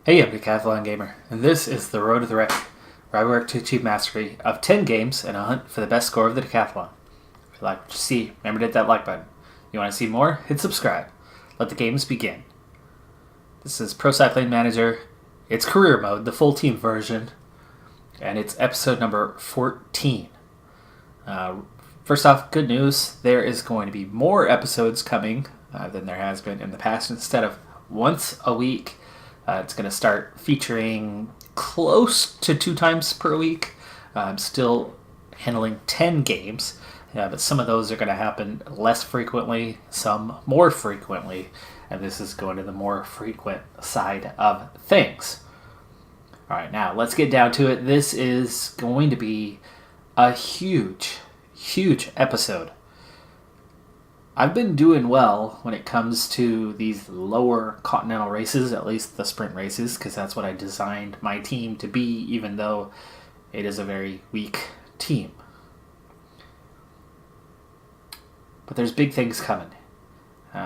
Hey, I'm Decathlon Gamer, and this is the Road to the Record, where I work to achieve mastery of 10 games in a hunt for the best score of the Decathlon. If you like what you see, remember to hit that like button. You want to see more? Hit subscribe. Let the games begin. This is Pro Cycling Manager. It's career mode, the full team version, and it's episode number 14. First off, good news. There is going to be more episodes coming than there has been in the past. Instead of once a week, it's going to start featuring close to 2 times per week. I'm still handling 10 games, but some of those are going to happen less frequently, some more frequently, and this is going to the more frequent side of things. All right, now let's get down to it. This is going to be a huge episode. I've been doing well when it comes to these lower continental races, at least the sprint races, because that's what I designed my team to be, even though it is a very weak team. But there's big things coming,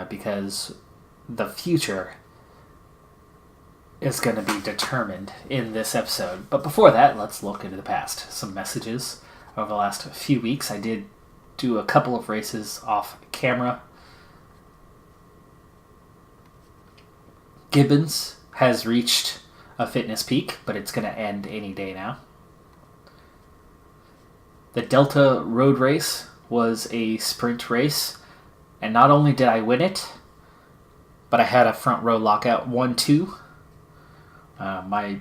because the future is going to be determined in this episode. But before that, let's look into the past. Some messages over the last few weeks. I did do a couple of races off camera. Gibbons has reached a fitness peak, but it's going to end any day now. The Delta Road Race was a sprint race, and not only did I win it, but I had a front row lockout 1-2. My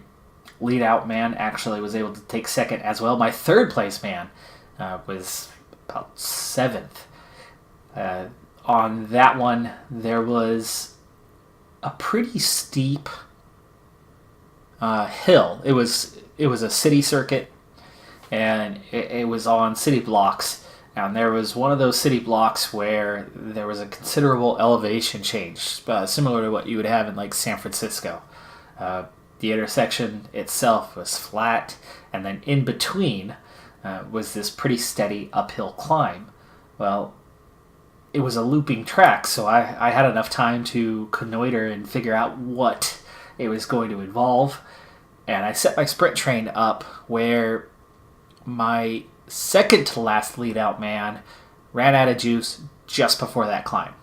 lead out man actually was able to take second as well. My third place man was about 7th. On that one, there was a pretty steep hill. It was a city circuit, and it was on city blocks. And there was one of those city blocks where there was a considerable elevation change, similar to what you would have in like San Francisco. The intersection itself was flat, and then in between was this pretty steady uphill climb. Well, it was a looping track, so I had enough time to connoiter and figure out what it was going to involve. And I set my sprint train up where my second to last lead out man ran out of juice just before that climb.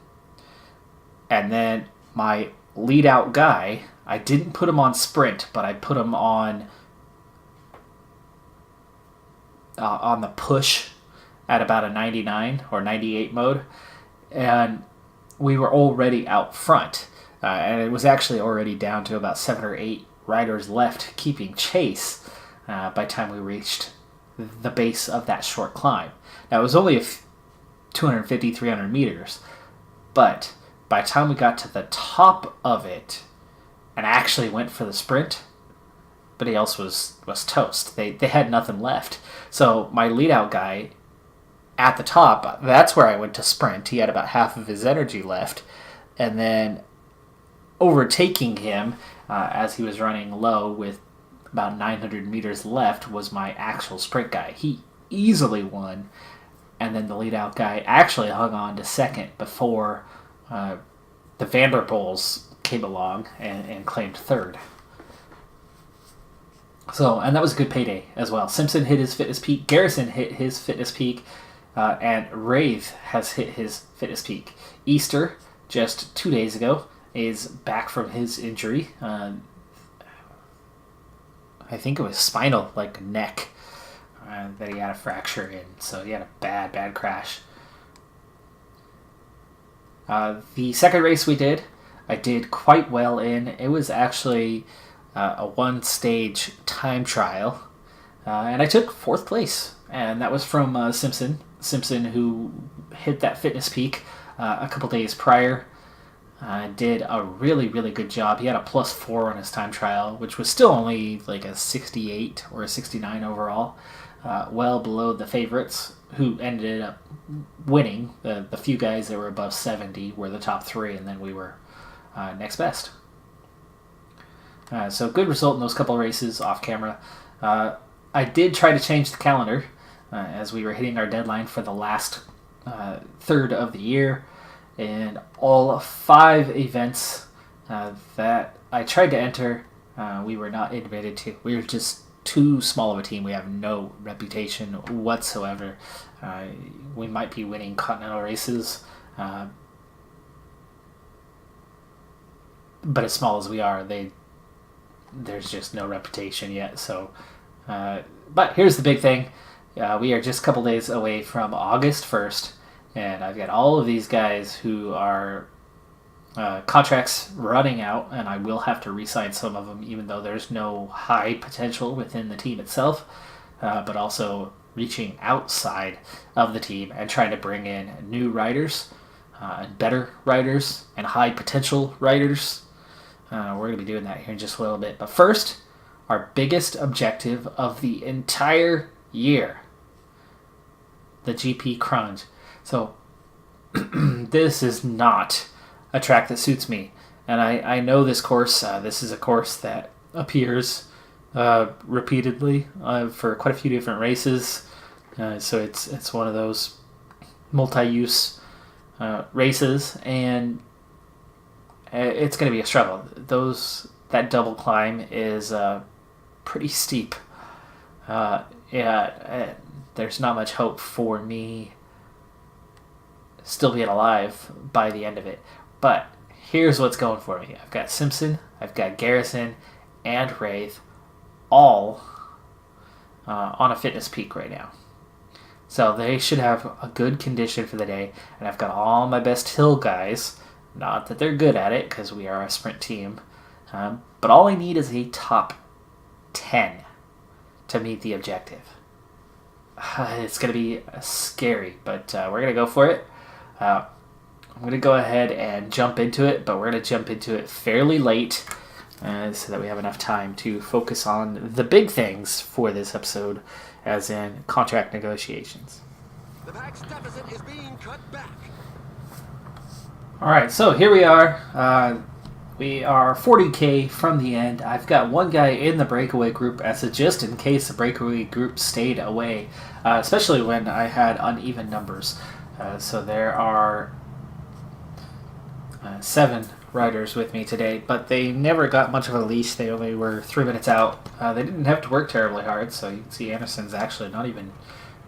And then my lead out guy, I didn't put him on sprint, but I put him on the push at about a 99 or 98 mode, and we were already out front, and it was actually already down to about 7 or 8 riders left keeping chase by the time we reached the base of that short climb. Now, it was only 250, 300 meters, but by the time we got to the top of it and actually went for the sprint, everybody else was toast. They had nothing left. So my lead out guy at the top, that's where I went to sprint. He had about half of his energy left. And then overtaking him as he was running low with about 900 meters left was my actual sprint guy. He easily won. And then the lead out guy actually hung on to second before the Vanderpools came along and claimed third. So, and that was a good payday as well. Simpson hit his fitness peak, Garrison hit his fitness peak, and Rave has hit his fitness peak. Easter, just 2 days ago, is back from his injury. I think it was spinal, like neck, that he had a fracture in. So he had a bad crash. The second race we did, I did quite well in. It was actually a one-stage time trial, and I took 4th place, and that was from Simpson, who hit that fitness peak a couple days prior. Did a really good job. He had a +4 on his time trial, which was still only like a 68 or a 69 overall, well below the favorites, who ended up winning. The few guys that were above 70 were the top 3, and then we were next best. So good result in those couple races off camera. I did try to change the calendar as we were hitting our deadline for the last third of the year, and all 5 events that I tried to enter we were not admitted to. We were just too small of a team. We have no reputation whatsoever. We might be winning continental races, but as small as we are, there's just no reputation yet. So, but here's the big thing. We are just a couple days away from August 1st, and I've got all of these guys who are contracts running out, and I will have to re-sign some of them, even though there's no high potential within the team itself, but also reaching outside of the team and trying to bring in new riders, and better riders, and high potential riders. We're going to be doing that here in just a little bit. But first, our biggest objective of the entire year, the GP Crunch. So this is not a track that suits me. And I know this course. This is a course that appears repeatedly for quite a few different races. So it's one of those multi-use races, and it's going to be a struggle. That double climb is pretty steep. There's not much hope for me still being alive by the end of it. But here's what's going for me. I've got Simpson, I've got Garrison, and Wraith all on a fitness peak right now. So they should have a good condition for the day. And I've got all my best hill guys. Not that they're good at it, because we are a sprint team. But all I need is a top 10 to meet the objective. It's going to be scary, but we're going to go for it. I'm going to go ahead and jump into it, but we're going to jump into it fairly late so that we have enough time to focus on the big things for this episode, as in contract negotiations. The max deficit is being cut back. All right, so here we are. We are 40K from the end. I've got one guy in the breakaway group as a just in case the breakaway group stayed away, especially when I had uneven numbers. So there are 7 riders with me today, but they never got much of a leash. They only were 3 minutes out. They didn't have to work terribly hard, so you can see Anderson's actually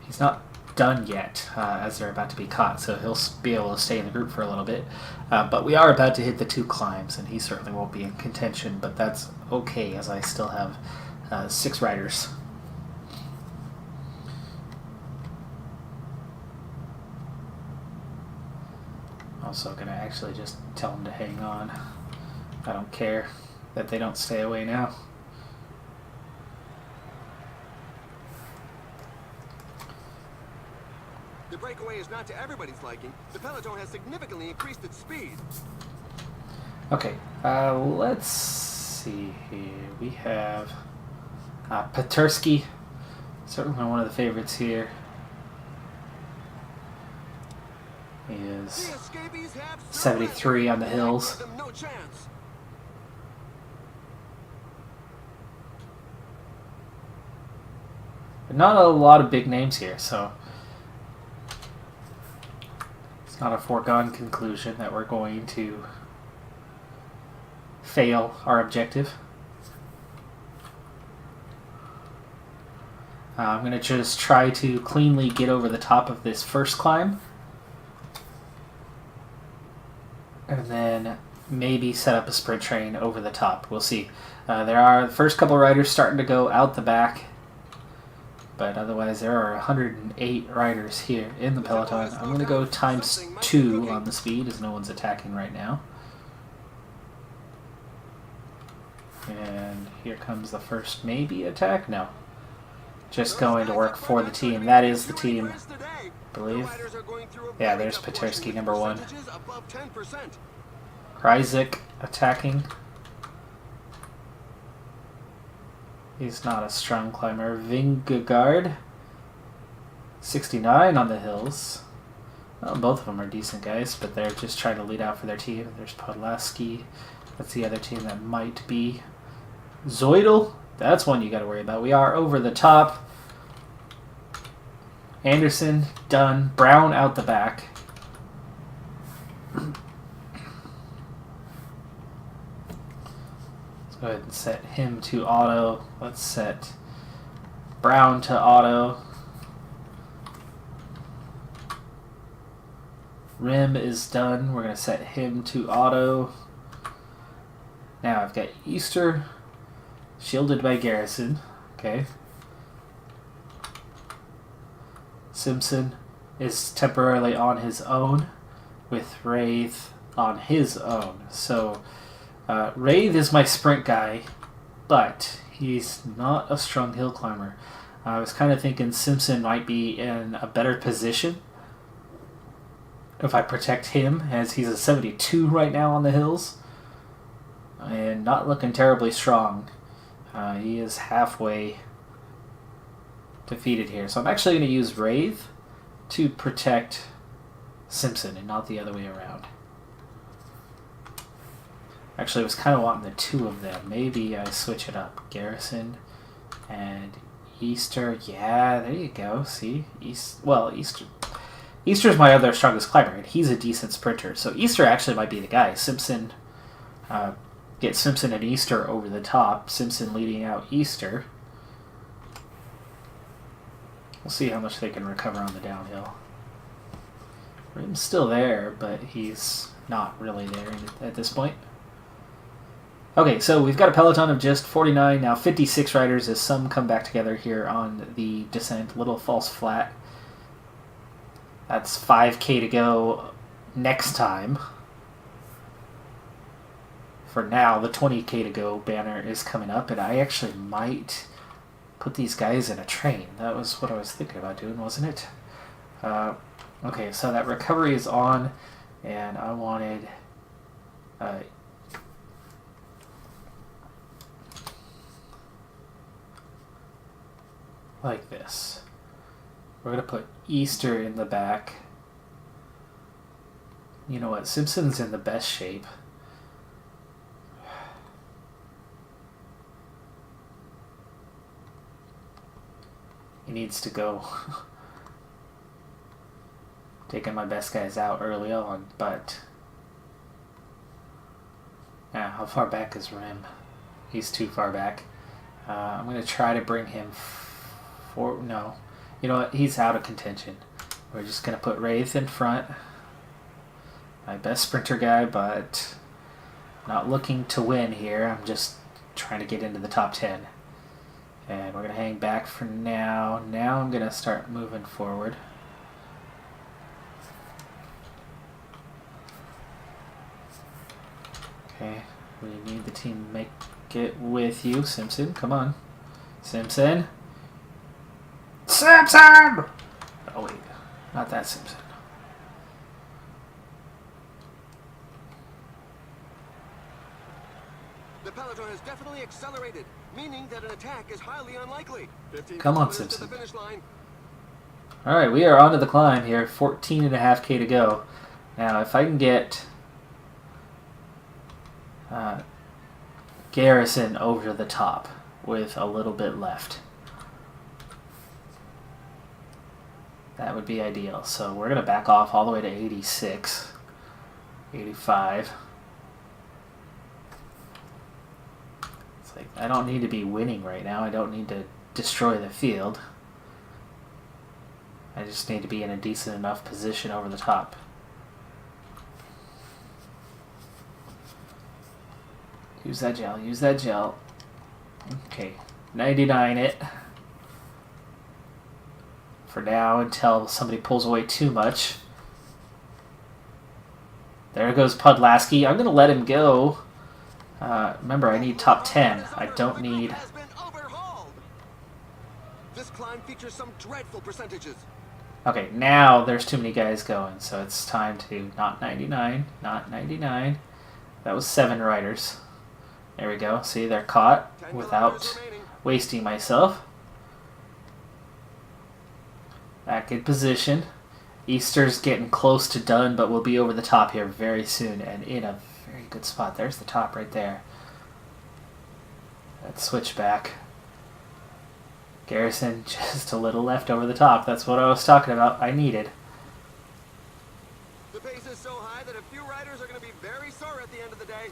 he's not done yet, as they're about to be caught, so he'll be able to stay in the group for a little bit. But we are about to hit the 2 climbs, and he certainly won't be in contention, but that's okay, as I still have 6 riders. Also going to actually just tell them to hang on. I don't care that they don't stay away now. The breakaway is not to everybody's liking. The peloton has significantly increased its speed. Okay, let's see here. We have Petersky, certainly one of the favorites here. He is 73 on the hills. No chance. But not a lot of big names here, so it's not a foregone conclusion that we're going to fail our objective. I'm going to just try to cleanly get over the top of this first climb, and then maybe set up a sprint train over the top. We'll see. There are the first couple riders starting to go out the back, but otherwise there are 108 riders here in the peloton. I'm going to go times 2 on the speed, as no one's attacking right now. And here comes the first maybe attack. No. Just going to work for the team. That is the team, I believe. Yeah, there's Petersky, number 1. Kryzik attacking. He's not a strong climber. Vingegaard, 69 on the hills. Well, both of them are decent guys, but they're just trying to lead out for their team. There's Podlaski. That's the other team that might be. Zoidel, that's one you got to worry about. We are over the top. Anderson, done. Brown out the back. Go ahead and set him to auto. Let's set Brown to auto. Rim is done. We're going to set him to auto. Now I've got Easter shielded by Garrison. Okay. Simpson is temporarily on his own with Wraith on his own. So Wraith is my sprint guy, but he's not a strong hill climber. I was kind of thinking Simpson might be in a better position if I protect him, as he's a 72 right now on the hills and not looking terribly strong. He is halfway defeated here. So I'm actually going to use Wraith to protect Simpson and not the other way around. Actually, I was kind of wanting the two of them. Maybe I switch it up. Garrison and Easter. Yeah, there you go. See? Easter's my other strongest climber, and he's a decent sprinter. So Easter actually might be the guy. Simpson, get Simpson and Easter over the top. Simpson leading out Easter. We'll see how much they can recover on the downhill. Rim's still there, but he's not really there at this point. Okay, so we've got a peloton of just 49, now 56 riders as some come back together here on the descent. Little false flat. That's 5K to go next time. For now, the 20K to go banner is coming up, and I actually might put these guys in a train. That was what I was thinking about doing, wasn't it? Okay, so that recovery is on, and I wanted like this. We're going to put Easter in the back. You know what? Simpson's in the best shape. He needs to go. Taking my best guys out early on, but... yeah, how far back is Rim? He's too far back. I'm going to try to bring him no. You know what? He's out of contention. We're just going to put Wraith in front. My best sprinter guy, but not looking to win here. I'm just trying to get into the top 10. And we're going to hang back for now. Now I'm going to start moving forward. Okay, we need the team to make it with you. Simpson, come on. Simpson! Simpson! Oh wait, not that Simpson. The peloton has definitely accelerated, meaning that an attack is highly unlikely. Come on, Simpson. Alright, we are on to the climb here. 14.5K to go. Now, if I can get Garrison over the top with a little bit left, that would be ideal. So we're going to back off all the way to 86, 85. It's like, I don't need to be winning right now. I don't need to destroy the field. I just need to be in a decent enough position over the top. Use that gel, use that gel. Okay, 99 it. For now, until somebody pulls away too much. There goes Podlaski. I'm going to let him go. Remember, I need top 10. I don't need... This climb features some dreadful percentages. Okay, now there's too many guys going, so it's time to not 99, not 99. That was 7 riders. There we go. See, they're caught without wasting myself. Back in position. Easter's getting close to done, but we'll be over the top here very soon and in a very good spot. There's the top right there. Let's switch back. Garrison just a little left over the top. That's what I was talking about. I needed. The pace is so high that a few riders are going to be very sore at the end of the day.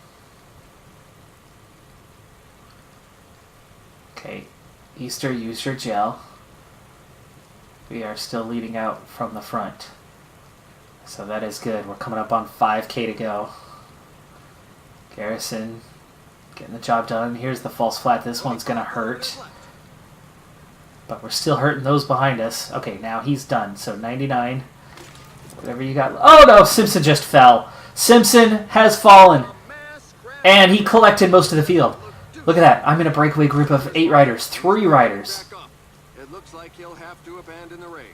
Okay, Easter, use your gel. We are still leading out from the front. So that is good. We're coming up on 5K to go. Garrison getting the job done. Here's the false flat. This one's going to hurt. But we're still hurting those behind us. Okay, now he's done. So 99. Whatever you got. Oh no, Simpson just fell. Simpson has fallen. And he collected most of the field. Look at that. I'm in a breakaway group of 8 riders. 3 riders. It looks like he'll have to abandon the race.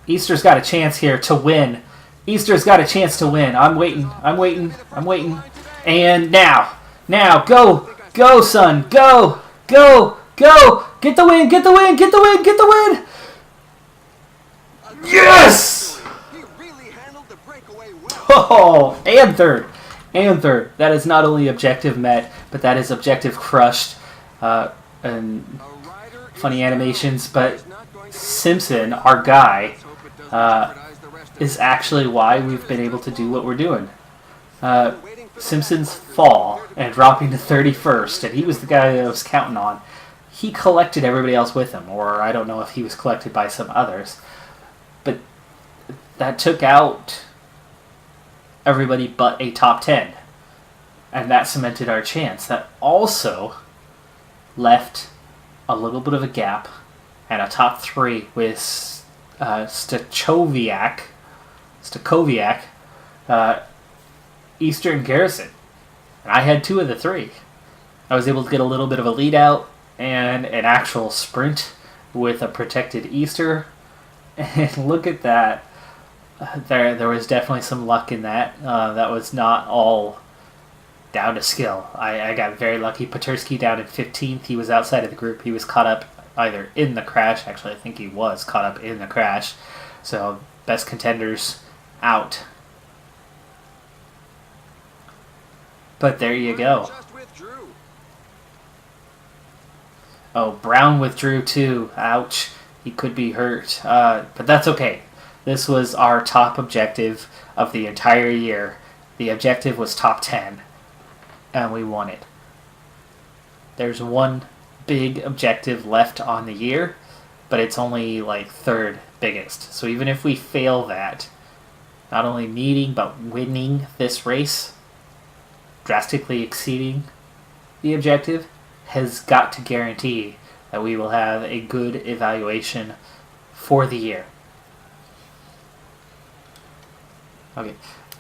Easter's got a chance here to win. Easter's got a chance to win. I'm waiting. I'm waiting. I'm waiting. And now. Now. Go. Go, son. Go. Go. Go. Get the win. Get the win. Get the win. Get the win. Yes! He really handled the breakaway well. Oh, and third. And third. That is not only objective met, but that is objective crushed. And funny animations, but Simpson, our guy, is actually why we've been able to do what we're doing. Simpson's fall and dropping to 31st, and he was the guy that I was counting on. He collected everybody else with him, or I don't know if he was collected by some others. But that took out everybody but a top 10. And that cemented our chance. That also left a little bit of a gap and a top 3 with Stachowiak, Easter, and Garrison. And I had 2 of the 3. I was able to get a little bit of a lead out and an actual sprint with a protected Easter. And look at that. There was definitely some luck in that. That was not all down to skill. I got very lucky. Petersky down in 15th. He was outside of the group. He was caught up either in the crash. Actually, I think he was caught up in the crash. So, best contenders out. But there you go. Oh, Brown withdrew too. Ouch. He could be hurt. But that's okay. This was our top objective of the entire year. The objective was top 10. And we won it. There's one big objective left on the year, but it's only like 3rd biggest. So even if we fail that, not only meeting but winning this race, drastically exceeding the objective, has got to guarantee that we will have a good evaluation for the year. Okay,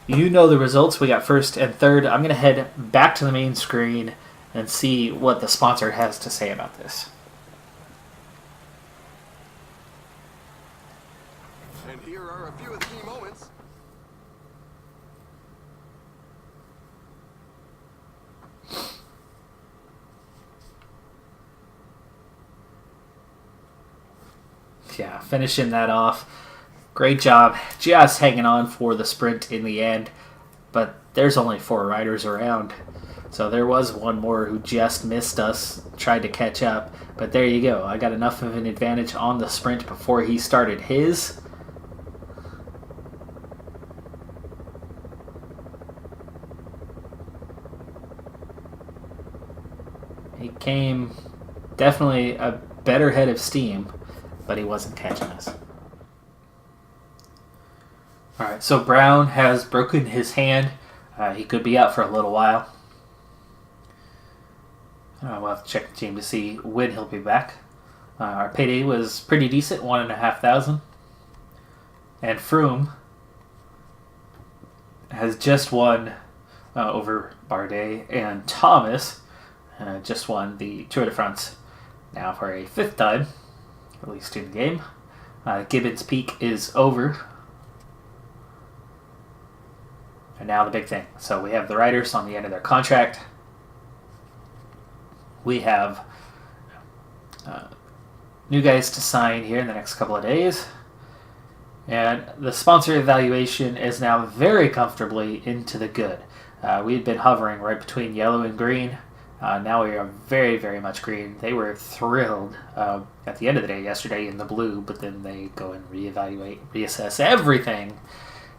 you know the results. We got 1st and 3rd. I'm going to head back to the main screen and see what the sponsor has to say about this. And here are a few of the key moments. Yeah, finishing that off. Great job. Just hanging on for the sprint in the end. But there's only 4 riders around. So there was one more who just missed us, tried to catch up. But there you go. I got enough of an advantage on the sprint before he started his. He came definitely a better head of steam, but he wasn't catching us. Alright, so Brown has broken his hand. He could be out for a little while. We'll have to check the team to see when he'll be back. Our payday was pretty decent, $1,500. And Froome has just won over Bardet, and Thomas just won the Tour de France now for a 5th time, at least in the game. Gibbons' peak is over. And now the big thing. So we have the riders on the end of their contract. We have new guys to sign here in the next couple of days. And the sponsor evaluation is now very comfortably into the good. We had been hovering right between yellow and green. Now we are very, very much green. They were thrilled at the end of the day yesterday in the blue, but then they go and reevaluate, reassess everything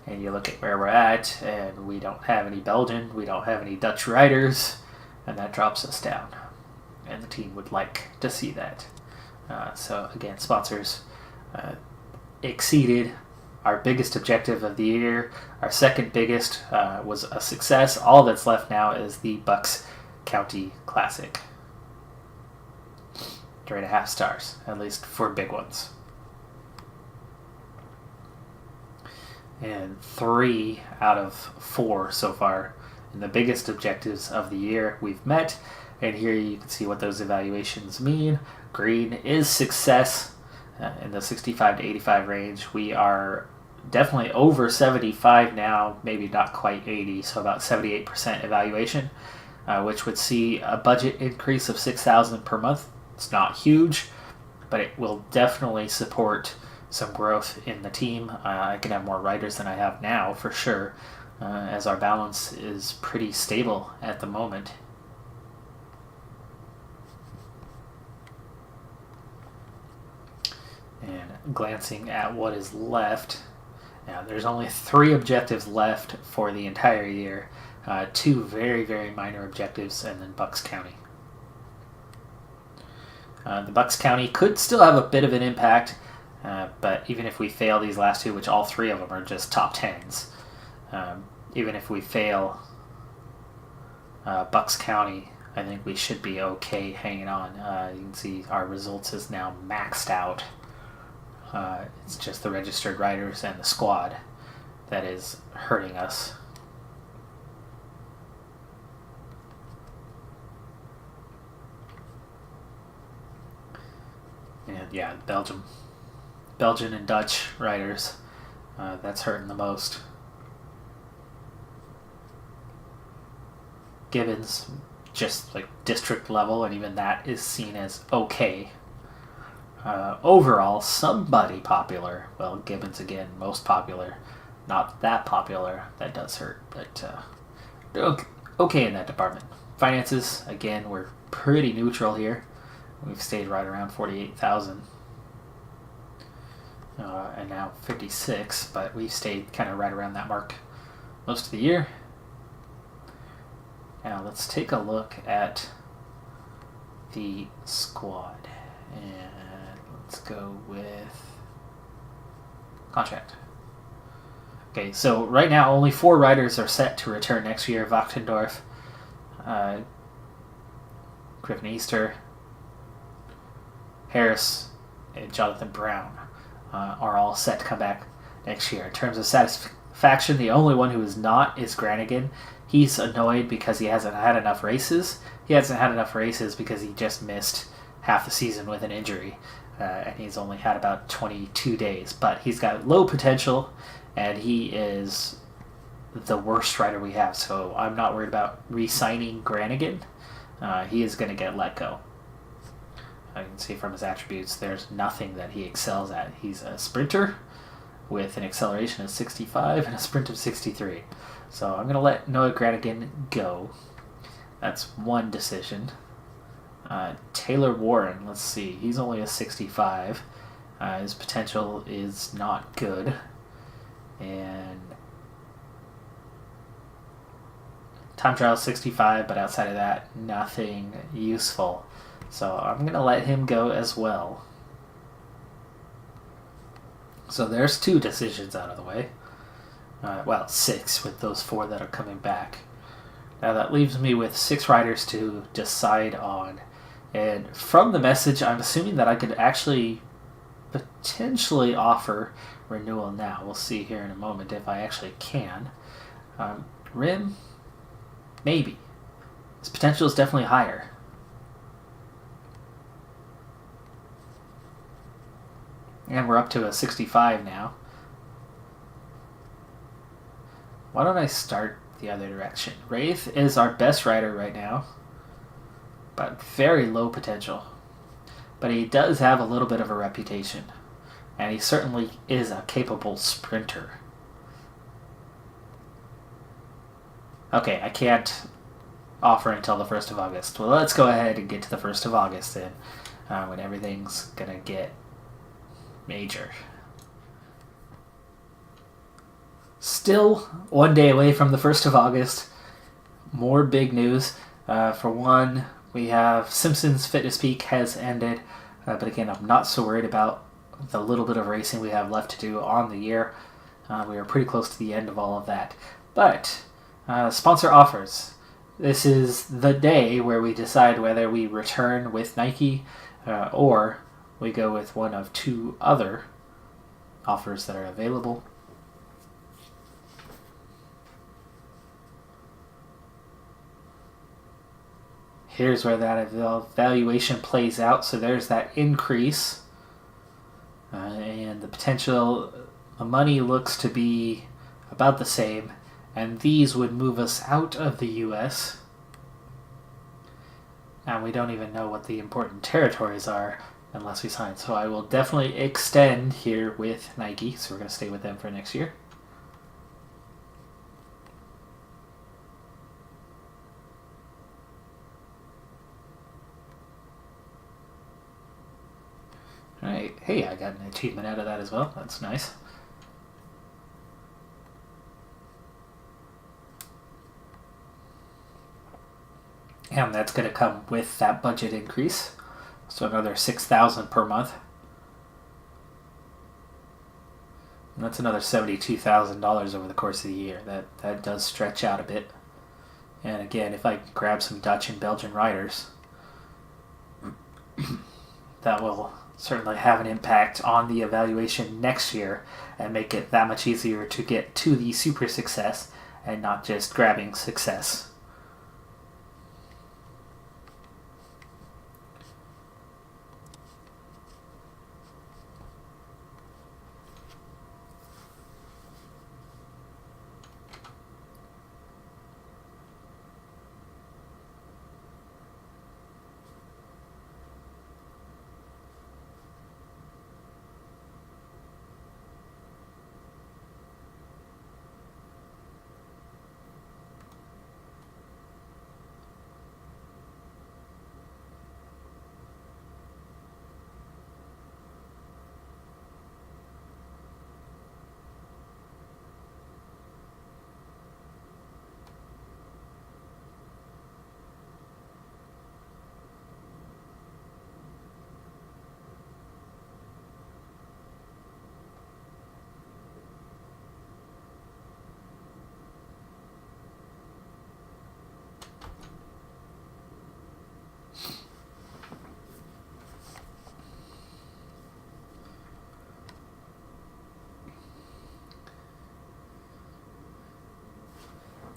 And you look at where we're at, and we don't have any Belgian, we don't have any Dutch riders, and that drops us down. And the team would like to see that. So again, sponsors exceeded our biggest objective of the year. Our second biggest was a success. All that's left now is the Bucks County Classic. 3.5 stars, at least for big ones. And 3 out of 4 so far. And the biggest objectives of the year we've met. And here you can see what those evaluations mean. Green is success in the 65 to 85 range. We are definitely over 75 now, maybe not quite 80, so about 78% evaluation, which would see a budget increase of $6,000 per month. It's not huge, but it will definitely support some growth in the team. I can have more riders than I have now, for sure, as our balance is pretty stable at the moment. And glancing at what is left, now there's only 3 objectives left for the entire year. 2 very, very minor objectives, and then Bucks County. The Bucks County could still have a bit of an impact, but even if we fail these last 2, which all 3 of them are just top 10s, even if we fail Bucks County, I think we should be okay hanging on. You can see our results is now maxed out. It's just the registered riders and the squad that is hurting us. And yeah, Belgian and Dutch riders, that's hurting the most. Gibbons, just like district level, and even that is seen as okay. Overall, somebody popular. Well, Gibbons again, most popular. Not that popular. That does hurt, but okay in that department. Finances, again, we're pretty neutral here. We've stayed right around 48,000. And now 56, but we've stayed kind of right around that mark most of the year. Now let's take a look at the squad. And let's go with contract. Okay, so right now only 4 riders are set to return next year. Wachtendorf, Griffin Easter, Harris, and Jonathan Brown are all set to come back next year. In terms of satisfaction, the only one who is not is Granigan. He's annoyed because he hasn't had enough races. He hasn't had enough races because he just missed half the season with an injury, and he's only had about 22 days. But he's got low potential, and he is the worst rider we have, so I'm not worried about re-signing Granigan. He is going to get let go. I can see from his attributes there's nothing that he excels at. He's a sprinter with an acceleration of 65 and a sprint of 63. So I'm going to let Noah Granigan go. That's one decision. Taylor Warren, let's see. He's only a 65. His potential is not good. And time trial 65, but outside of that, nothing useful. So I'm going to let him go as well. So there's 2 decisions out of the way. Well, 6 with those 4 that are coming back. Now that leaves me with 6 riders to decide on. And from the message, I'm assuming that I could actually potentially offer renewal now. We'll see here in a moment if I actually can. Rim, maybe. His potential is definitely higher. And we're up to a 65 now. Why don't I start the other direction? Wraith is our best rider right now, but very low potential. But he does have a little bit of a reputation, and he certainly is a capable sprinter. Okay, I can't offer until the 1st of August. Well, let's go ahead and get to the 1st of August then, when everything's going to get major. Still 1 day away from the 1st of August. More big news. For one, we have Simpsons Fitness Peak has ended. But again, I'm not so worried about the little bit of racing we have left to do on the year. We are pretty close to the end of all of that. But sponsor offers. This is the day where we decide whether we return with Nike or we go with one of two other offers that are available. Here's where that valuation plays out. So there's that increase. And the potential, the money looks to be about the same. And these would move us out of the U.S. And we don't even know what the important territories are unless we sign. So I will definitely extend here with Nike. So we're going to stay with them for next year. Alright, hey, I got an achievement out of that as well. That's nice. And that's going to come with that budget increase. So another $6,000 per month. And that's another $72,000 over the course of the year. That does stretch out a bit. And again, if I grab some Dutch and Belgian riders, that will certainly have an impact on the evaluation next year and make it that much easier to get to the super success and not just grabbing success.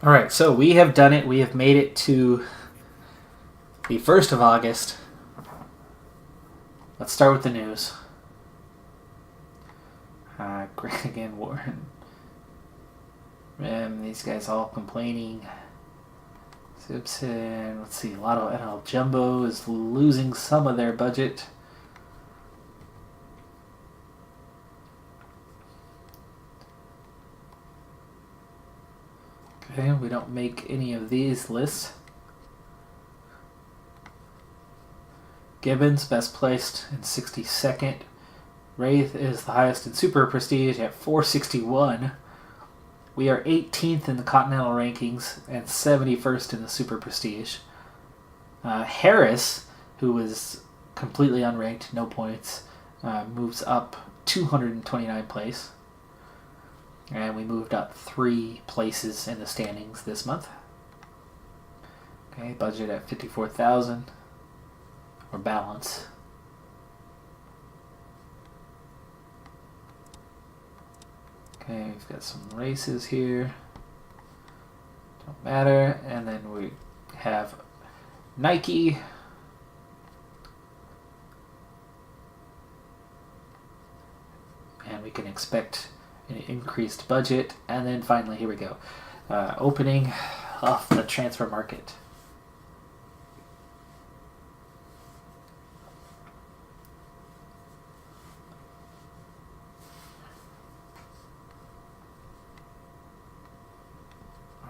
All right, so we have done it. We have made it to the 1st of August. Let's start with the news. Again, Warren. These guys all complaining. Simpson, let's see, Lotto NL Jumbo is losing some of their budget. Okay, we don't make any of these lists. Gibbons, best placed in 62nd. Wraith is the highest in Super Prestige at 461. We are 18th in the Continental rankings and 71st in the Super Prestige. Harris, who was completely unranked, no points, moves up 229 place. And we moved up 3 places in the standings this month. Okay, budget at 54,000 or balance. Okay, we've got some races here. Don't matter. And then we have Nike. And we can expect an increased budget. And then finally, here we go. Opening off the transfer market.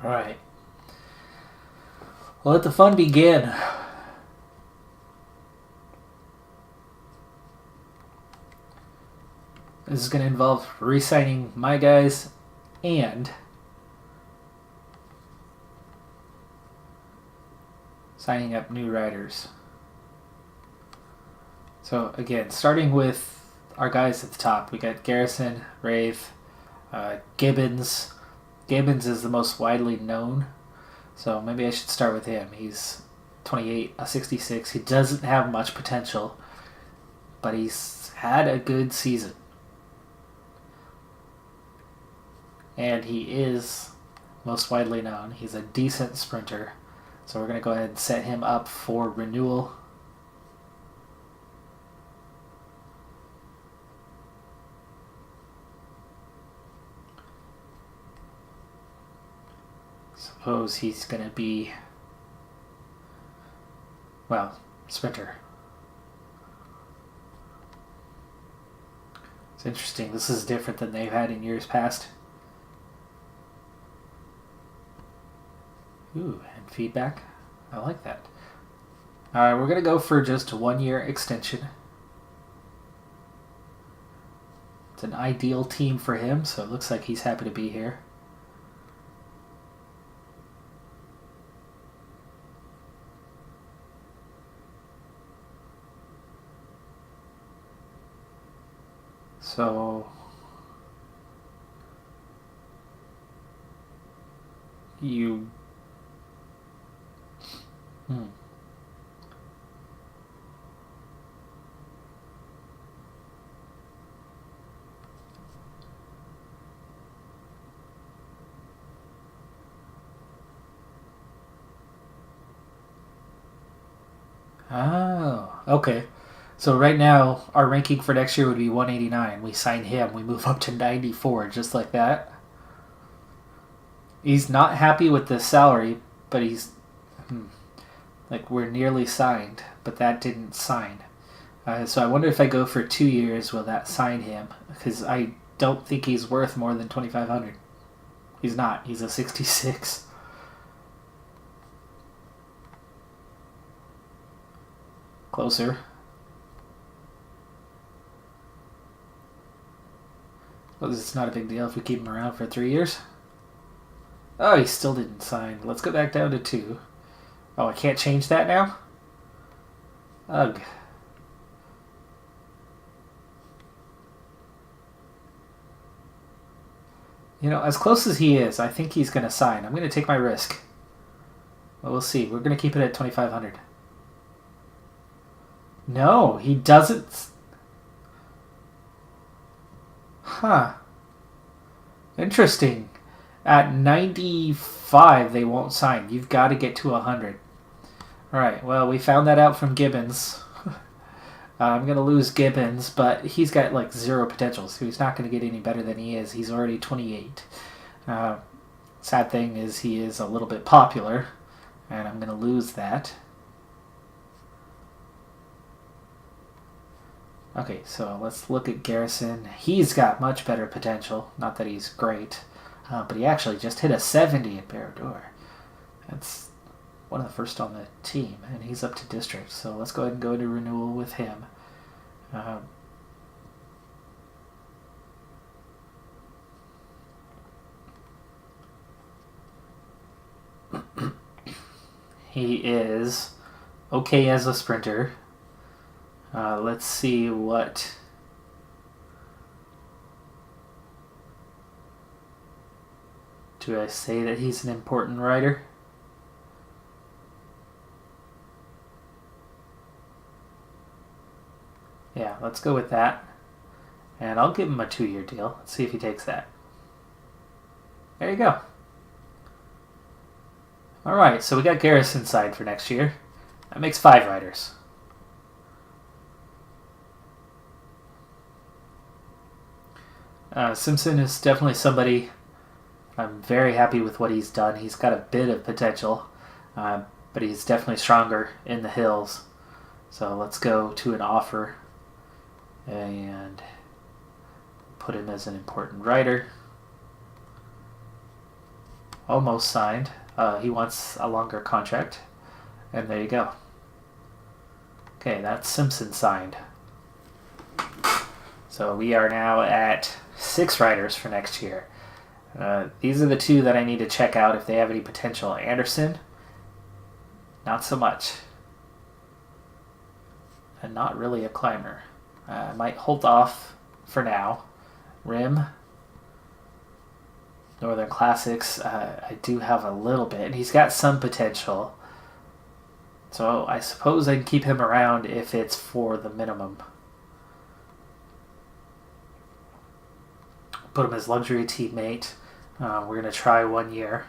All right. Well, let the fun begin. This is going to involve re-signing my guys and signing up new riders. So again, starting with our guys at the top, we got Garrison, Rave, Gibbons. Gibbons is the most widely known, so maybe I should start with him. He's 28, a 66. He doesn't have much potential, but he's had a good season. And he is most widely known. He's a decent sprinter, so we're going to go ahead and set him up for renewal. Suppose he's going to be, well, sprinter. It's interesting. This is different than they've had in years past. Ooh, and feedback. I like that. Alright, we're going to go for just a 1-year extension. It's an ideal team for him, so it looks like he's happy to be here. So you Oh, okay. So right now, our ranking for next year would be 189. We sign him. We move up to 94, just like that. He's not happy with the salary, but he's... like, we're nearly signed, but that didn't sign. So I wonder if I go for 2 years, will that sign him? Because I don't think he's worth more than 2,500. He's not. He's a 66. Closer. Well, it's not a big deal if we keep him around for 3 years. Oh, he still didn't sign. Let's go back down to 2. Oh, I can't change that now? Ugh. You know, as close as he is, I think he's going to sign. I'm going to take my risk. Well, we'll see. We're going to keep it at 2,500. No, he doesn't. Huh. Interesting. At 95, they won't sign. You've got to get to 100. Alright, well, we found that out from Gibbons. I'm going to lose Gibbons, but he's got like 0 potential, so he's not going to get any better than he is. He's already 28. Sad thing is he is a little bit popular, and I'm going to lose that. Okay, so let's look at Garrison. He's got much better potential. Not that he's great, but he actually just hit a 70 at Barrador. That's one of the first on the team, and he's up to district. So let's go ahead and go into renewal with him. He is okay as a sprinter. Let's see what... Do I say that he's an important rider? Yeah, let's go with that. And I'll give him a 2-year deal. Let's see if he takes that. There you go. Alright, so we got Garrison signed for next year. That makes 5 riders. Simpson is definitely somebody I'm very happy with what he's done. He's got a bit of potential, but he's definitely stronger in the hills. So let's go to an offer and put him as an important rider. Almost signed. He wants a longer contract. And there you go. Okay, that's Simpson signed. So we are now at 6 riders for next year. These are the two that I need to check out if they have any potential. Anderson, not so much. And not really a climber. I might hold off for now. Rim, Northern Classics, I do have a little bit. And he's got some potential. So I suppose I can keep him around if it's for the minimum. Put him as luxury teammate. We're going to try 1 year.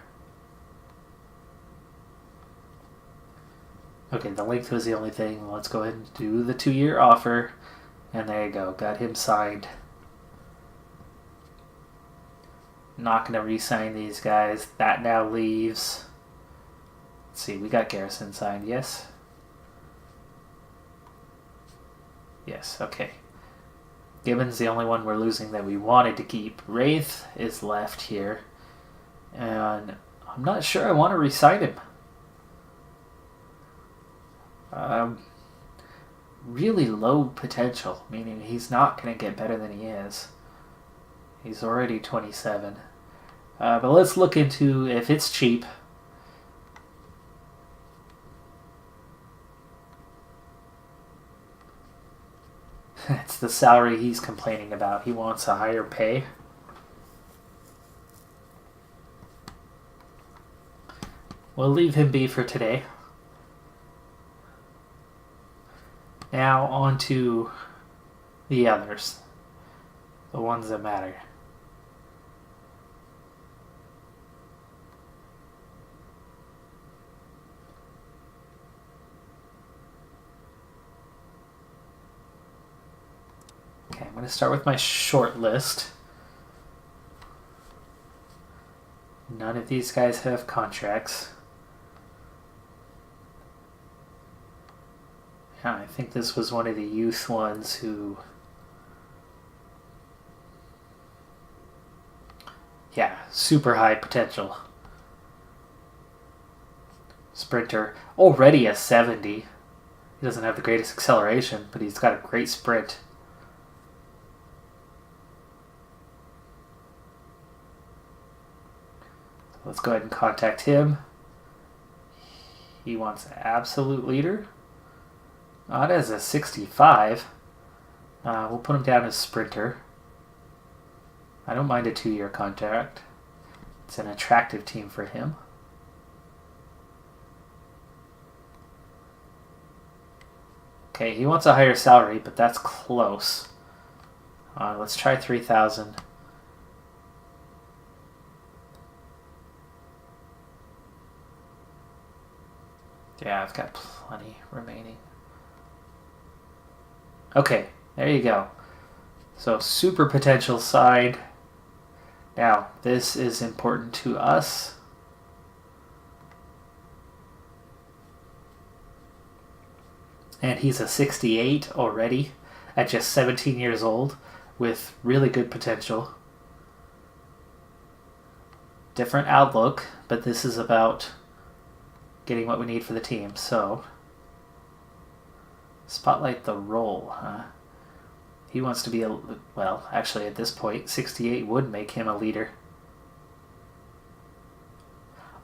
Okay, the length was the only thing. Let's go ahead and do the 2-year offer. And there you go. Got him signed. Not going to re-sign these guys. That now leaves... Let's see, we got Garrison signed, yes? Yes, okay. Gibbons the only one we're losing that we wanted to keep. Wraith is left here. And I'm not sure I want to re-sign him. Really low potential, meaning he's not going to get better than he is. He's already 27. But let's look into if it's cheap. It's the salary he's complaining about. He wants a higher pay. We'll leave him be for today. Now on to the others. The ones that matter. Okay, I'm going to start with my short list. None of these guys have contracts. Yeah, I think this was one of the youth ones who... Yeah, super high potential. Sprinter, already a 70. He doesn't have the greatest acceleration, but he's got a great sprint. Let's go ahead and contact him. He wants absolute leader. Not as a 65. We'll put him down as sprinter. I don't mind a 2-year contract. It's an attractive team for him. Okay, he wants a higher salary, but that's close. Let's try 3,000. Yeah, I've got plenty remaining. Okay, there you go. So super potential side. Now, this is important to us. And he's a 68 already at just 17 years old with really good potential. Different outlook, but this is about getting what we need for the team. So, spotlight the role, huh? He wants to be a... Well, actually, at this point, 68 would make him a leader.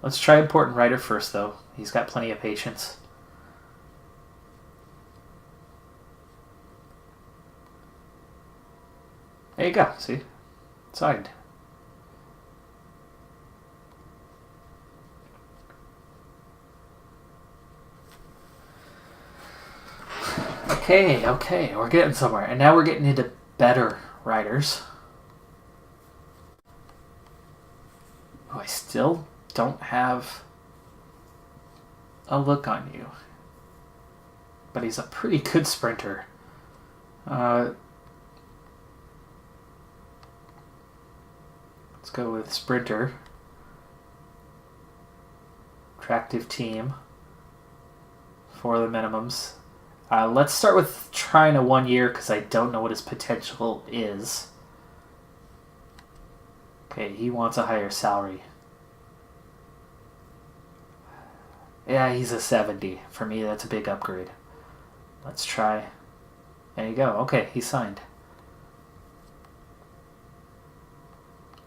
Let's try important writer first, though. He's got plenty of patience. There you go, see? Signed. Okay, we're getting somewhere. And now we're getting into better writers. Oh, I still don't have a look on you. But he's a pretty good sprinter. Let's go with sprinter. Attractive team. For the minimums. Let's start with trying a 1 year because I don't know what his potential is. Okay, he wants a higher salary. Yeah, he's a 70. For me, that's a big upgrade. Let's try. There you go. Okay, he signed.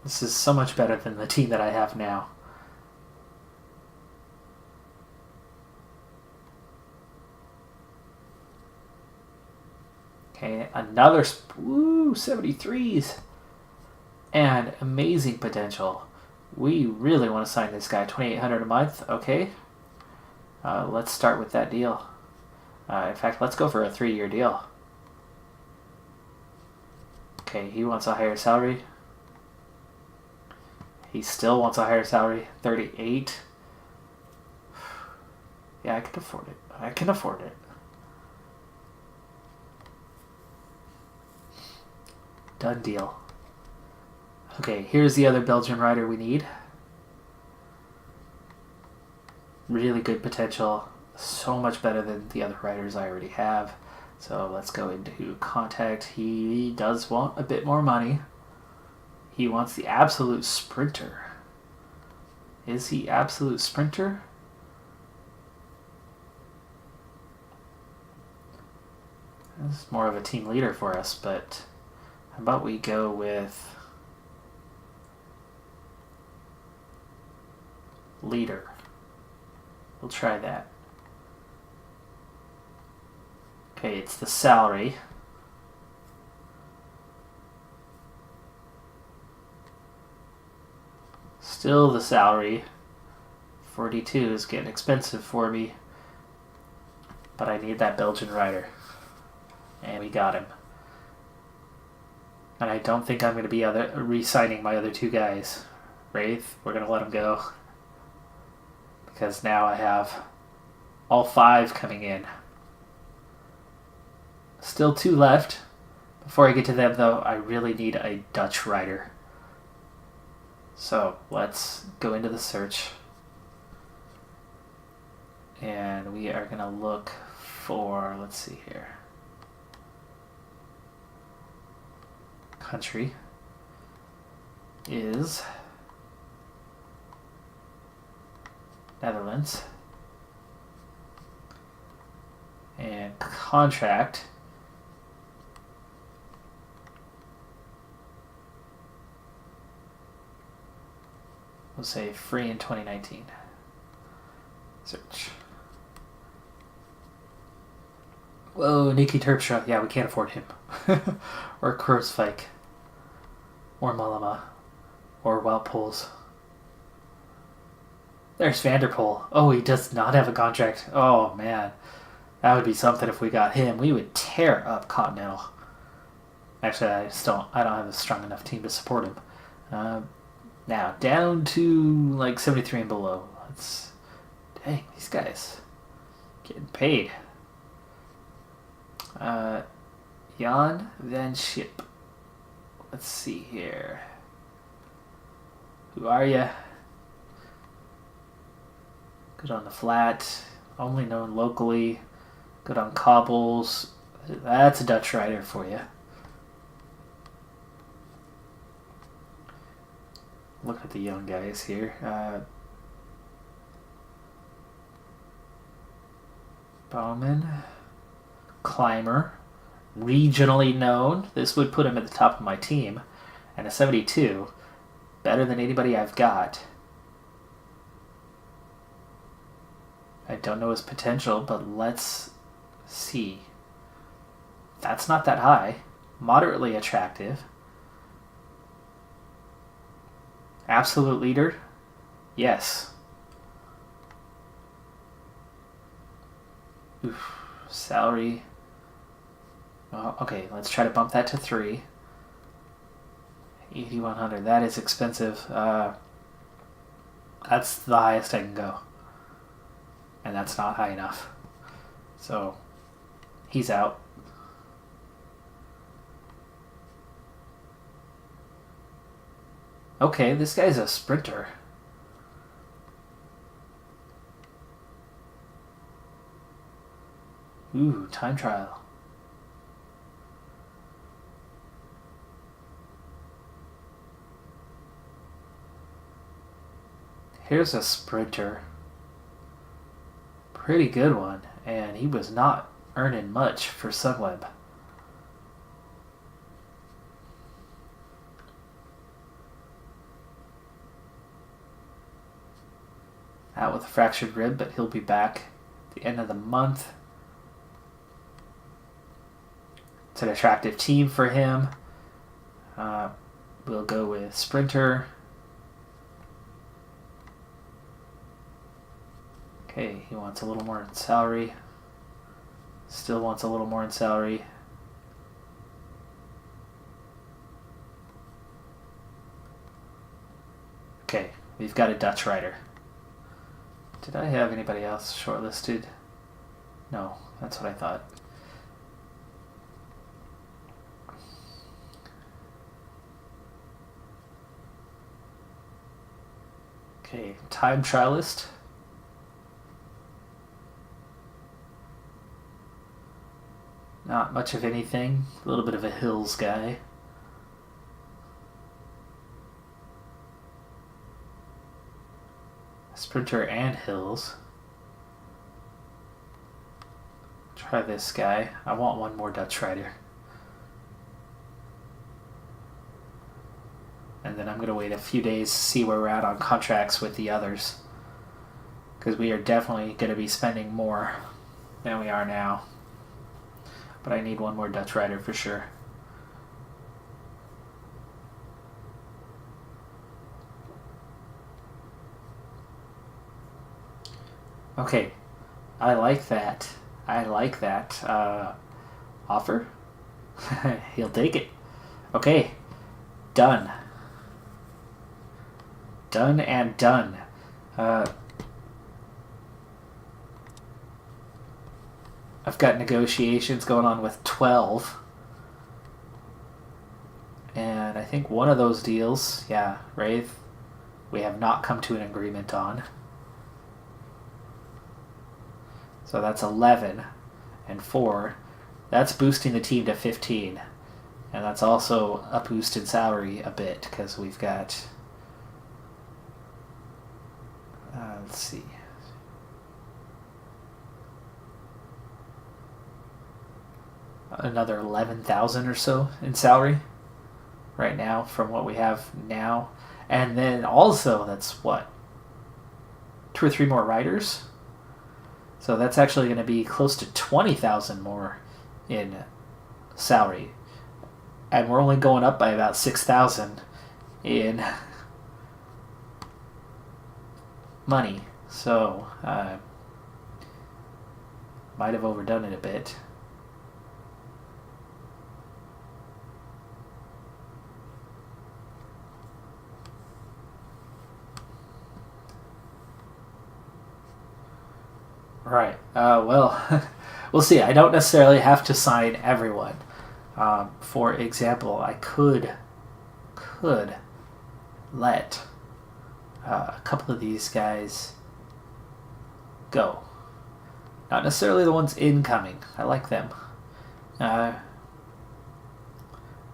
This is so much better than the team that I have now. Okay, another 73s. And amazing potential. We really want to sign this guy. $2,800 a month. Okay. Let's start with that deal. In fact, let's go for a 3-year deal. Okay, he wants a higher salary. He still wants a higher salary. 38. Yeah, I can afford it. I can afford it. Done deal. Okay, here's the other Belgian rider we need. Really good potential. So much better than the other riders I already have. So let's go into contact. He does want a bit more money. He wants the absolute sprinter. Is he absolute sprinter? This is more of a team leader for us, but how about we go with leader? We'll try that. Okay, it's the salary. Still the salary. 42 is getting expensive for me. But I need that Belgian rider. And we got him. And I don't think I'm going to be re-signing my other 2 guys. Wraith, we're going to let him go. Because now I have all 5 coming in. Still 2 left. Before I get to them, though, I really need a Dutch rider. So let's go into the search. And we are going to look for, let's see here. Country is Netherlands. And contract we'll say free in 2019. Search. Whoa, Nikki Terpstra. Yeah, we can't afford him. Or Kurzweig. Or Mollema. Or Wout Poels. There's Vanderpool. Oh, he does not have a contract. Oh, man. That would be something if we got him. We would tear up Continental. Actually, I don't have a strong enough team to support him. Now, down to like 73 and below. Dang, these guys getting paid. Jan Van Schip. Let's see here. Who are you? Good on the flat. Only known locally. Good on cobbles. That's a Dutch rider for you. Look at the young guys here. Bowman. Climber. Regionally known. This would put him at the top of my team. And a 72. Better than anybody I've got. I don't know his potential, but let's see. That's not that high. Moderately attractive. Absolute leader? Yes. Oof. Salary. Oh, okay, let's try to bump that to 3. 8,100. That is expensive. That's the highest I can go. And that's not high enough. So, he's out. Okay, this guy's a sprinter. Ooh, time trial. Here's a sprinter. Pretty good one. And he was not earning much for Sunweb. out with a fractured rib, but he'll be back at the end of the month. It's an attractive team for him. We'll go with Sprinter. Okay, he wants a little more in salary. Still wants a little more in salary. Okay, we've got a Dutch rider. Did I have anybody else shortlisted? No, that's what I thought. Okay, time trialist. Not much of anything. A little bit of a hills guy. Sprinter and hills. Try this guy. I want one more Dutch rider. And then I'm going to wait a few days to see where we're at on contracts with the others. Because we are definitely going to be spending more than we are now. But I need one more Dutch rider for sure. Okay, I like that. I like that offer. He'll take it. Okay, done. Done and done. I've got negotiations going on with 12. And I think one of those deals, yeah, Wraith, we have not come to an agreement on. So that's 11 and 4. That's boosting the team to 15. And that's also a boost in salary a bit because we've got, let's see. Another 11,000 or so in salary right now from what we have now. And then also that's what? 2 or 3 more riders? So that's actually going to be close to 20,000 more in salary. And we're only going up by about 6,000 in money. So, might have overdone it a bit. Right. Well, we'll see. I don't necessarily have to sign everyone. For example, I could let a couple of these guys go. Not necessarily the ones incoming. I like them. But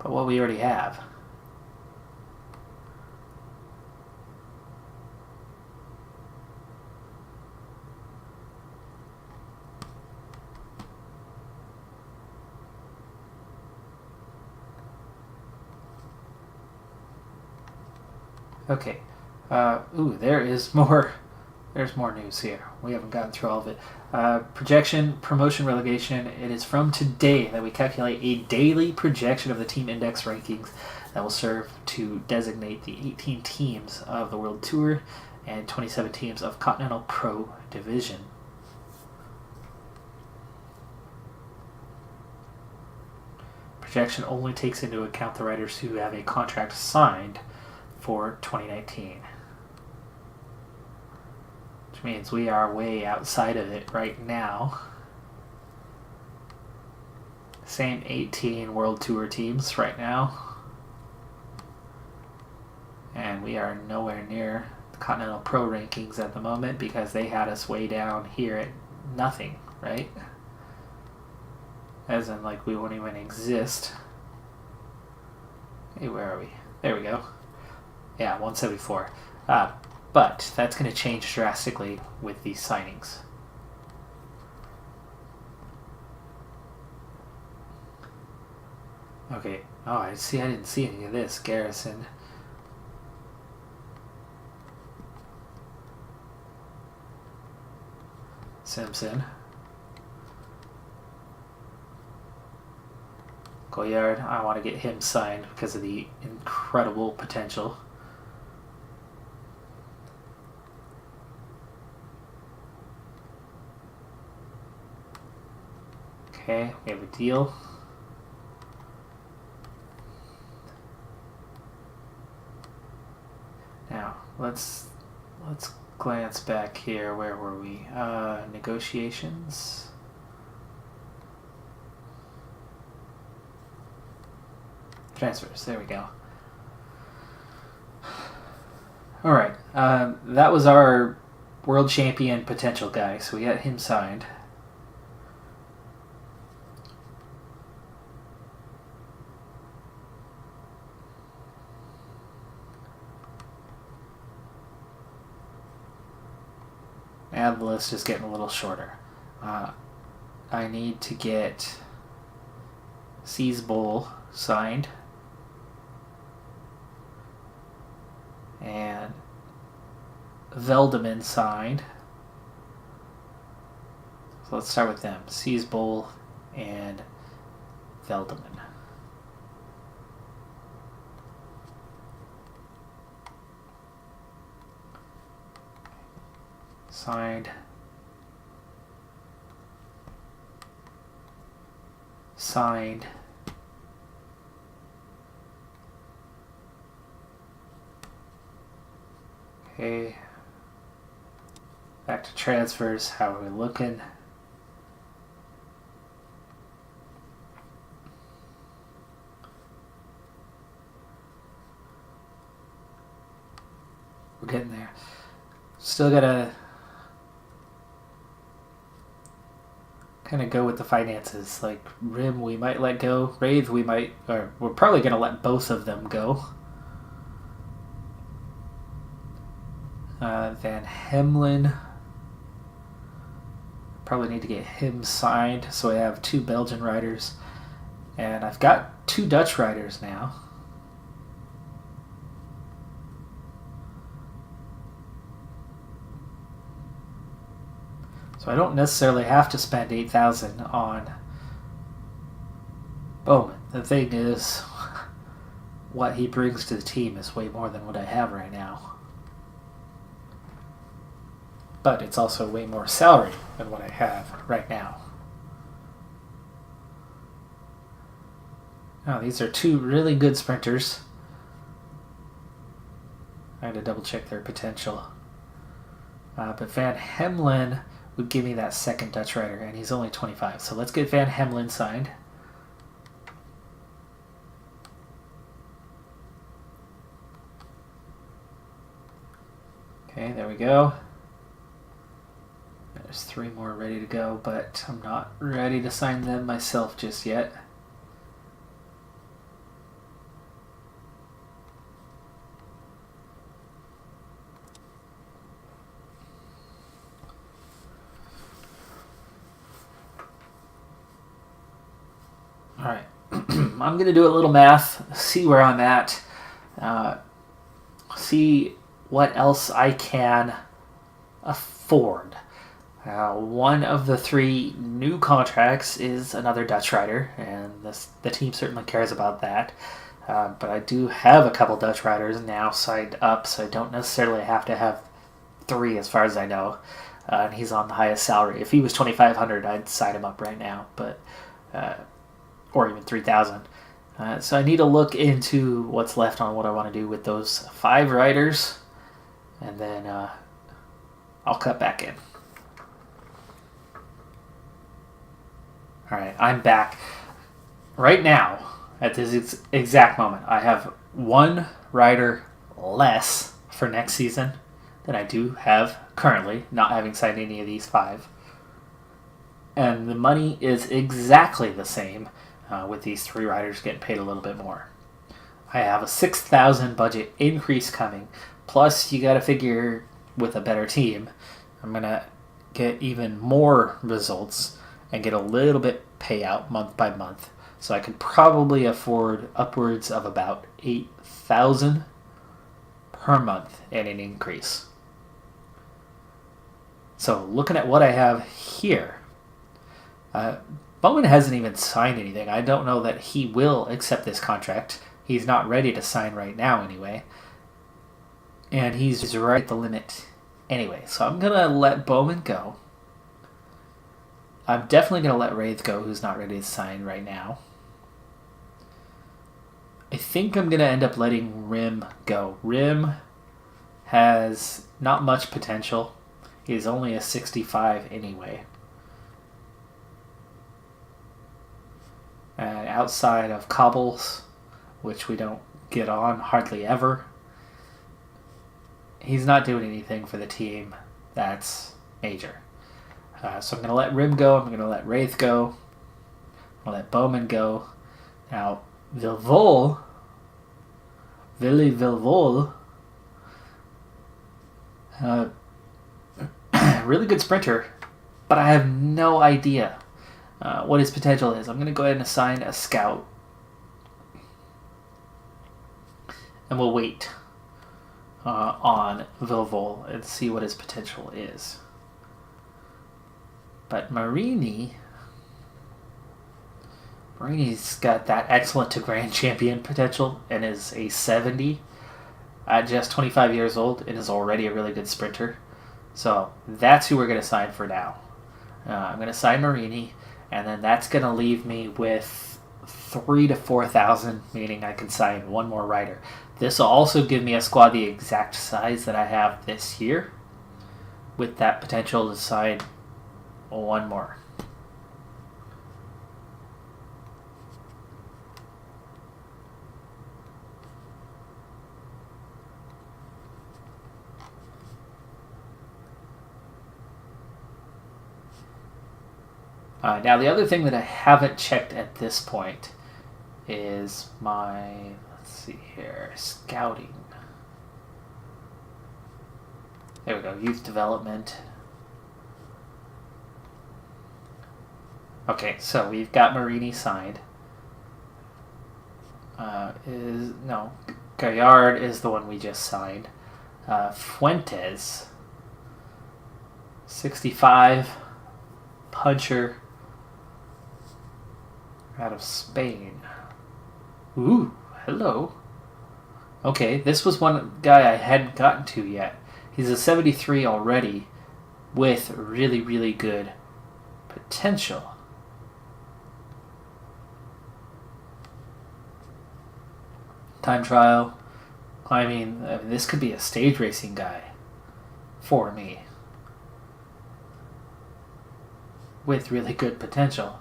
what we already have. Okay. There is more. There's more news here. We haven't gotten through all of it. Projection, promotion, relegation. It is from today that we calculate a daily projection of the team index rankings that will serve to designate the 18 teams of the World Tour and 27 teams of Continental Pro Division. Projection only takes into account the riders who have a contract signed for 2019. Which means we are way outside of it right now. Same 18 World Tour teams right now. And we are nowhere near the Continental Pro rankings at the moment because they had us way down here at nothing, right? As in, like, we won't even exist. Hey, where are we? There we go. Yeah, 174. But that's going to change drastically with these signings. Okay. Oh, I didn't see any of this. Garrison. Simpson. Goyard, I want to get him signed because of the incredible potential. Okay, we have a deal. Now, let's glance back here. Where were we? Negotiations. Transfers. There we go. All right. That was our world champion potential guy, so we got him signed. And the list is getting a little shorter. I need to get Seas Bowl signed. And Veldeman signed. So let's start with them. Seas Bowl and Veldeman. Signed. Signed. Okay. Back to transfers. How are we looking? We're getting there. Still gotta kind of go with the finances. Like Rim, we might let go. Wraith, we're probably gonna let both of them go. Van Hemlen, probably need to get him signed. So I have 2 Belgian riders, and I've got 2 Dutch riders now. So I don't necessarily have to spend 8,000 on Bowman. The thing is, what he brings to the team is way more than what I have right now. But it's also way more salary than what I have right now. Now, these are 2 really good sprinters. I had to double check their potential. But Van Hemlen would give me that second Dutch rider, and he's only 25. So let's get Van Hemlen signed. Okay, there we go. There's 3 more ready to go, but I'm not ready to sign them myself just yet. Alright, I'm going to do a little math, see where I'm at, see what else I can afford. One of the 3 new contracts is another Dutch rider, and the team certainly cares about that. But I do have a couple Dutch riders now signed up, so I don't necessarily have to have 3 as far as I know. And he's on the highest salary. If he was $2,500, I'd sign him up right now, but or even $3,000. So I need to look into what's left on what I want to do with those 5 riders, and then I'll cut back in. Alright, I'm back. Right now, at this exact moment, I have 1 rider less for next season than I do have currently, not having signed any of these 5. And the money is exactly the same with these 3 riders getting paid a little bit more. I have a 6,000 budget increase coming, plus you got to figure with a better team, I'm going to get even more results and get a little bit payout month by month. So I could probably afford upwards of about 8,000 per month in an increase. So looking at what I have here, Bowman hasn't even signed anything. I don't know that he will accept this contract. He's not ready to sign right now anyway. And he's right at the limit anyway. So I'm going to let Bowman go. I'm definitely going to let Wraith go, who's not ready to sign right now. I think I'm going to end up letting Rim go. Rim has not much potential. He's only a 65 anyway. And outside of Cobbles, which we don't get on hardly ever, he's not doing anything for the team that's major. So I'm going to let Rim go. I'm going to let Wraith go. I'm going to let Bowman go. Now, Vilvol, really good sprinter, but I have no idea what his potential is. I'm going to go ahead and assign a scout. And we'll wait on Vilvol and see what his potential is. But Marini's got that excellent to grand champion potential and is a 70 at just 25 years old and is already a really good sprinter. So that's who we're going to sign for now. I'm going to sign Marini, and then that's going to leave me with 3,000 to 4,000, meaning I can sign one more rider. This will also give me a squad the exact size that I have this year, with that potential to sign one more. Now the other thing that I haven't checked at this point is my, let's see here, scouting. There we go, youth development. Okay, so we've got Marini signed. Gaillard is the one we just signed. Fuentes, 65, puncher, out of Spain. Ooh, hello. Okay, this was one guy I hadn't gotten to yet. He's a 73 already with really, really good potential. Time trial, climbing. I mean, this could be a stage racing guy for me with really good potential.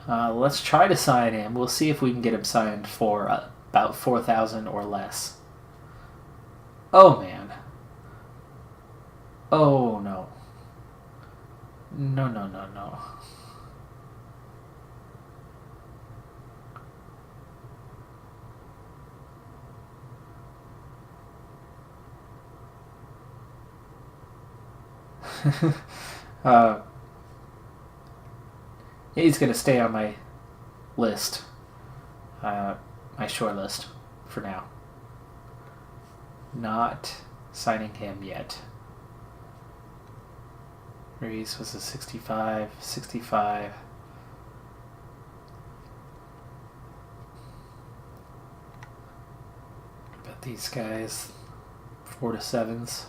Let's try to sign him. We'll see if we can get him signed for about 4,000 or less. Oh, man. Oh, no. No. He's going to stay on my list, my short list for now. Not signing him yet. Reese was a 65. But these guys, 4 to 7s.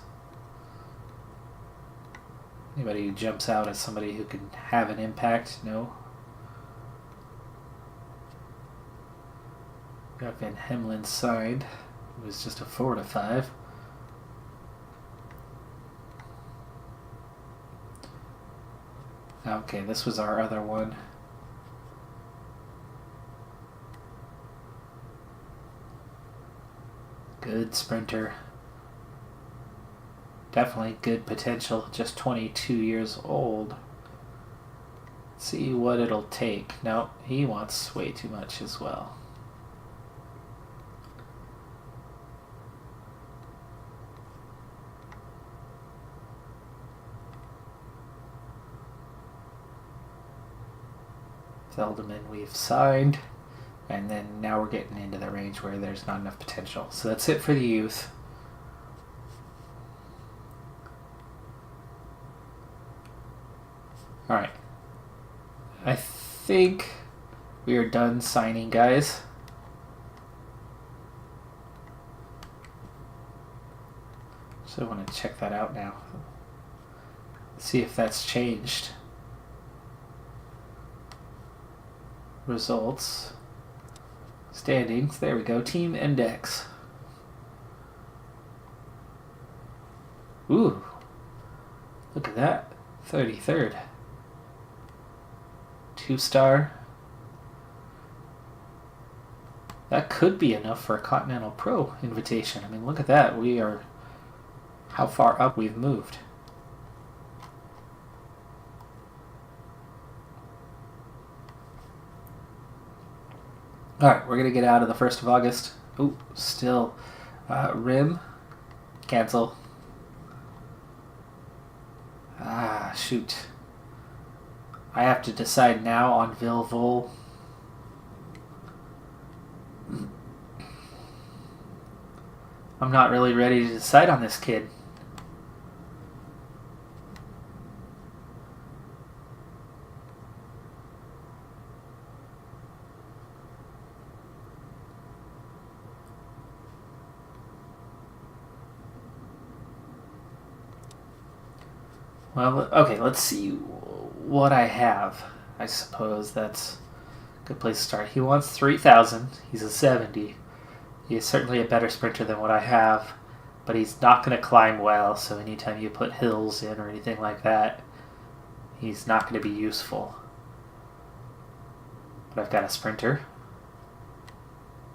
Anybody who jumps out as somebody who can have an impact? No. Got Van Hemlen signed. It was just a 4 to 5. Okay, this was our other one. Good sprinter. Definitely good potential, just 22 years old. Let's see what it'll take. No, he wants way too much as well. Zeldaman we've signed, and then now we're getting into the range where there's not enough potential. So that's it for the youth. Alright. I think we are done signing, guys. So I want to check that out now. See if that's changed. Results. Standings. There we go. Team index. Ooh. Look at that. 33rd. 2-star. That could be enough for a Continental Pro invitation. I mean, look at that. We are how far up we've moved. Alright, we're going to get out of the 1st of August. Ooh, still. Rim. Cancel. Ah, shoot. I have to decide now on Vilvol. I'm not really ready to decide on this kid. Well, okay, let's see what I have. I suppose that's a good place to start. He wants 3,000. He's a 70. He is certainly a better sprinter than what I have, but he's not going to climb well, so anytime you put hills in or anything like that, he's not going to be useful. But I've got a sprinter.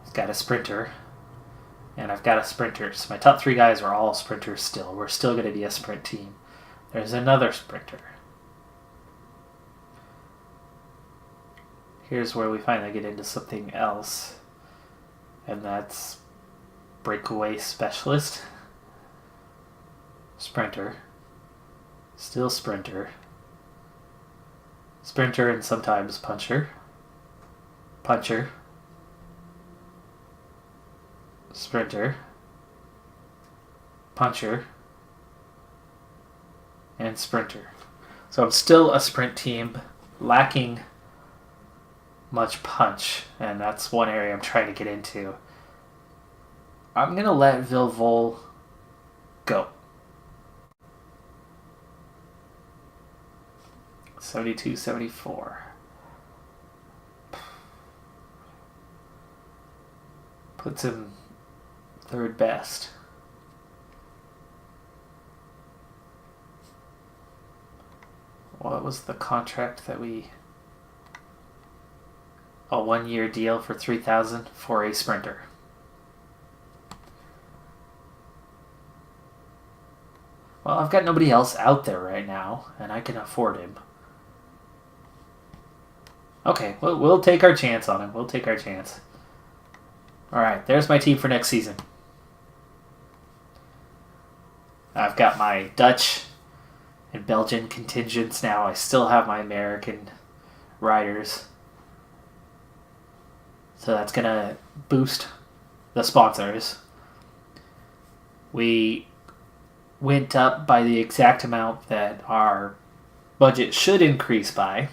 I've got a sprinter. And I've got a sprinter. So my top 3 guys are all sprinters still. We're still going to be a sprint team. There's another sprinter. Here's where we finally get into something else. And that's breakaway specialist. Sprinter. Still sprinter. Sprinter and sometimes puncher. Puncher. Sprinter. Puncher. And sprinter. So I'm still a sprint team, lacking much punch, and that's one area I'm trying to get into. I'm going to let Vilvol go. 72, 74. Puts him 3rd best. What was the contract that we... A 1-year deal for 3,000 for a sprinter. Well, I've got nobody else out there right now, and I can afford him. Okay, we'll take our chance on him. We'll take our chance. Alright, there's my team for next season. I've got my Dutch and Belgian contingents now. I still have my American riders. So that's going to boost the sponsors. We went up by the exact amount that our budget should increase by,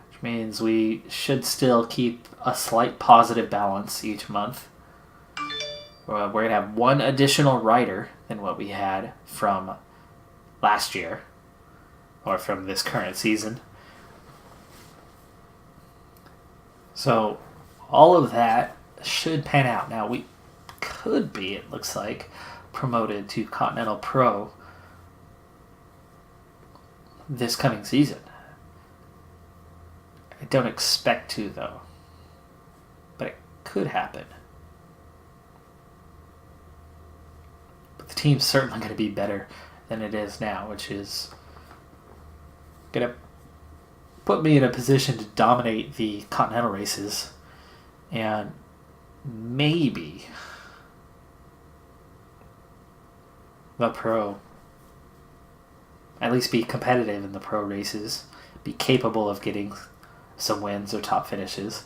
which means we should still keep a slight positive balance each month. We're going to have 1 additional rider than what we had from last year, or from this current season. So all of that should pan out. Now, we could be, it looks like, promoted to Continental Pro this coming season. I don't expect to, though. But it could happen. But the team's certainly going to be better than it is now, which is going to put me in a position to dominate the Continental races and maybe the Pro. At least be competitive in the Pro races. Be capable of getting some wins or top finishes.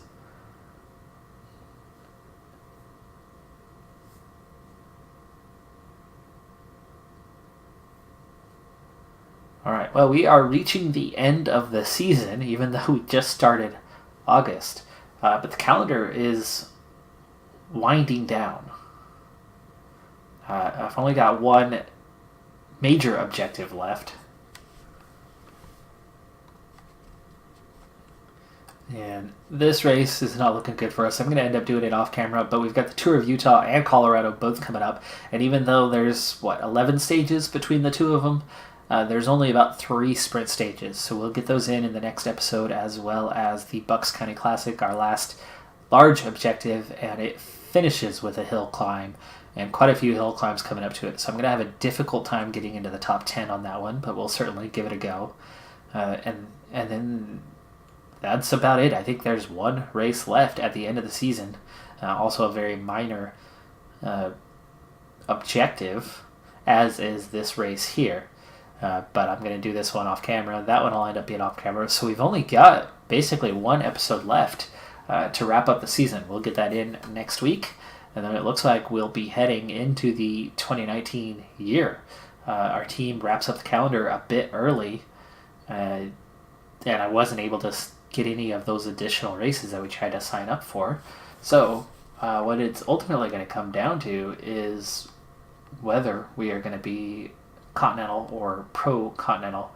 All right. Well, we are reaching the end of the season, even though we just started August. But the calendar is winding down. I've only got one major objective left. And this race is not looking good for us. I'm going to end up doing it off camera, but we've got the Tour of Utah and Colorado both coming up. And even though there's, 11 stages between the two of them, there's only about 3 sprint stages. So we'll get those in the next episode, as well as the Bucks County Classic, our last large objective, and it finishes with a hill climb. And quite a few hill climbs coming up to it. So I'm going to have a difficult time getting into the top 10 on that one, but we'll certainly give it a go. And then that's about it. I think there's one race left at the end of the season. Also a very minor objective, as is this race here. But I'm going to do this one off camera. That one will end up being off camera. So we've only got basically one episode left to wrap up the season. We'll get that in next week. And then it looks like we'll be heading into the 2019 year. Our team wraps up the calendar a bit early. And I wasn't able to get any of those additional races that we tried to sign up for. So what it's ultimately going to come down to is whether we are going to be Continental or Pro Continental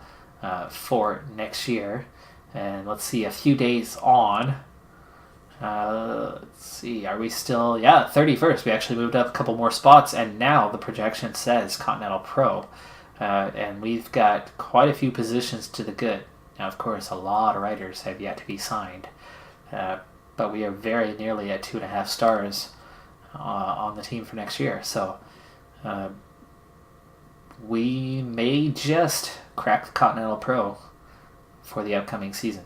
for next year. And let's see, a few days on. Let's see, are we still... 31st. We actually moved up a couple more spots, and now the projection says Continental Pro. And we've got quite a few positions to the good. Now, of course, a lot of riders have yet to be signed, but we are very nearly at 2.5 stars on the team for next year. So we may just crack the Continental Pro for the upcoming season.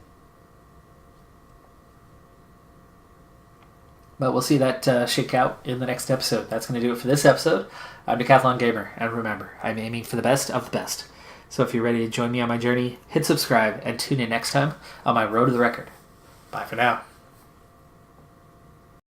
But we'll see that shake out in the next episode. That's going to do it for this episode. I'm Decathlon Gamer, and remember, I'm aiming for the best of the best. So if you're ready to join me on my journey, hit subscribe and tune in next time on my Road to the Record. Bye for now.